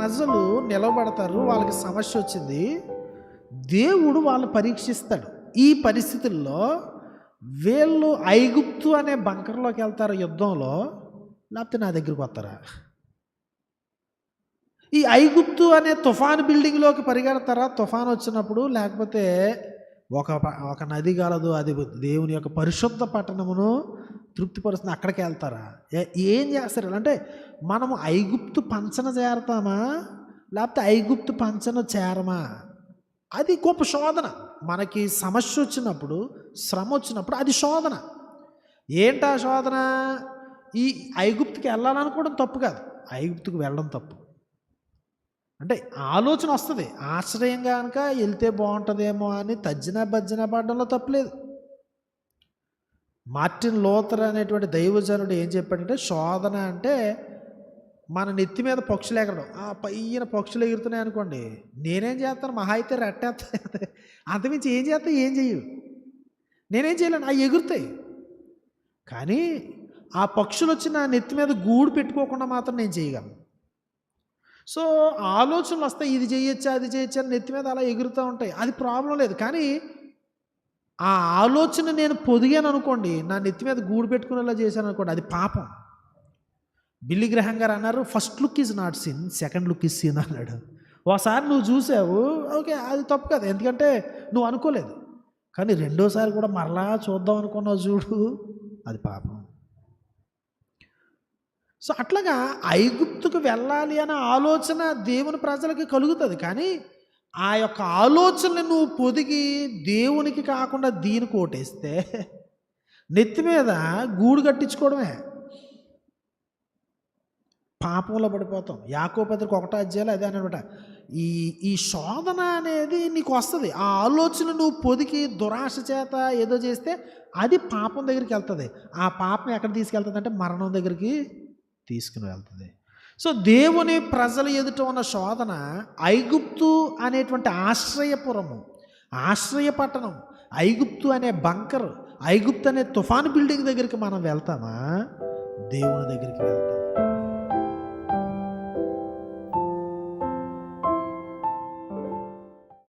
ప్రజలు నిలబడతారు, వాళ్ళకి సమస్య వచ్చింది, దేవుడు వాళ్ళని పరీక్షిస్తాడు. ఈ పరిస్థితుల్లో వీళ్ళు ఐగుప్తు అనే బంకర్లోకి వెళ్తారు యుద్ధంలో, లేకపోతే నా దగ్గరికి వస్తారా? ఈ ఐగుప్తు అనే తుఫాను బిల్డింగ్లోకి పరిగెడతారా తుఫాను వచ్చినప్పుడు, లేకపోతే ఒక నది గలదు, అది దేవుని యొక్క పరిశుద్ధ పట్టణమును తృప్తిపరుస్తుంది, అక్కడికి వెళ్తారా? ఏం చేస్తారు అంటే మనము ఐగుప్తు పంచన చేరతామా, లేకపోతే ఐగుప్తు పంచన చేరమా? అది గొప్ప శోధన. మనకి సమస్య వచ్చినప్పుడు, శ్రమ వచ్చినప్పుడు అది శోధన. ఏంటా శోధన? ఈ ఐగుప్తుకి వెళ్ళాలనుకోవడం తప్పు కాదు, ఐగుప్తుకు వెళ్ళడం తప్పు. అంటే ఆలోచన వస్తుంది, ఆశ్రయంగా కనుక వెళ్తే బాగుంటుందేమో అని భజ్జన పడడంలో తప్పులేదు. మార్టిన్ లూథర్ అనేటువంటి దైవజనుడు ఏం చెప్పాడంటే, శోధన అంటే మన నెత్తి మీద పక్షులు ఎగరడం. ఆ పైన పక్షులు ఎగురుతున్నాయి అనుకోండి, నేనేం చేస్తాను? మహా అయితే రెట్టేస్తాయి, అంతమించి ఏం చేస్తాయి? ఏం చెయ్యవు, నేనేం చేయలేను, అవి ఎగురుతాయి. కానీ ఆ పక్షులు వచ్చి నా నెత్తి మీద గూడు పెట్టుకోకుండా మాత్రం నేను చేయగలను. సో ఆలోచనలు వస్తాయి, ఇది చేయొచ్చా అది చేయొచ్చా అని నెత్తి మీద అలా ఎగురుతూ ఉంటాయి, అది ప్రాబ్లం లేదు. కానీ ఆ ఆలోచన నేను పొదిగాను అనుకోండి, నా నెత్తి మీద గూడు పెట్టుకునేలా చేశాను అనుకోండి, అది పాపం. బిల్లీ గ్రహం గారు అన్నారు, first look is not sin, second look is sin అన్నాడు. ఒకసారి నువ్వు చూసావు, ఓకే, అది తప్పు కదా, ఎందుకంటే నువ్వు అనుకోలేదు. కానీ రెండోసారి కూడా మరలా చూద్దాం అనుకున్నావు చూడు, అది పాపం. సో అట్లాగా ఐగుప్తుకు వెళ్ళాలి అనే ఆలోచన దేవుని ప్రజలకి కలుగుతుంది. కానీ ఆ యొక్క ఆలోచనని నువ్వు పొదిగి దేవునికి కాకుండా దీనికి ఓటేస్తే నెత్తి మీద గూడు కట్టించుకోవడమే, పాపంలో పడిపోతాం. యాకోబు పత్రిక 1వ అధ్యాయంలో అదే అనమాట. ఈ శోధన అనేది నీకు వస్తుంది, ఆ ఆలోచన నువ్వు పొదికి దురాశ చేత ఏదో చేస్తే అది పాపం దగ్గరికి వెళ్తుంది. ఆ పాపం ఎక్కడ తీసుకెళ్తుంది అంటే మరణం దగ్గరికి తీసుకుని వెళ్తుంది. సో దేవుని ప్రజల ఎదుట ఉన్న శోధన ఐగుప్తు అనేటువంటి ఆశ్రయపురము, ఆశ్రయ పట్టణం, ఐగుప్తు అనే బంకర్, ఐగుప్తు అనే తుఫాను బిల్డింగ్ దగ్గరికి మనం వెళ్తామా? దేవుని దగ్గరికి వెళ్తాం.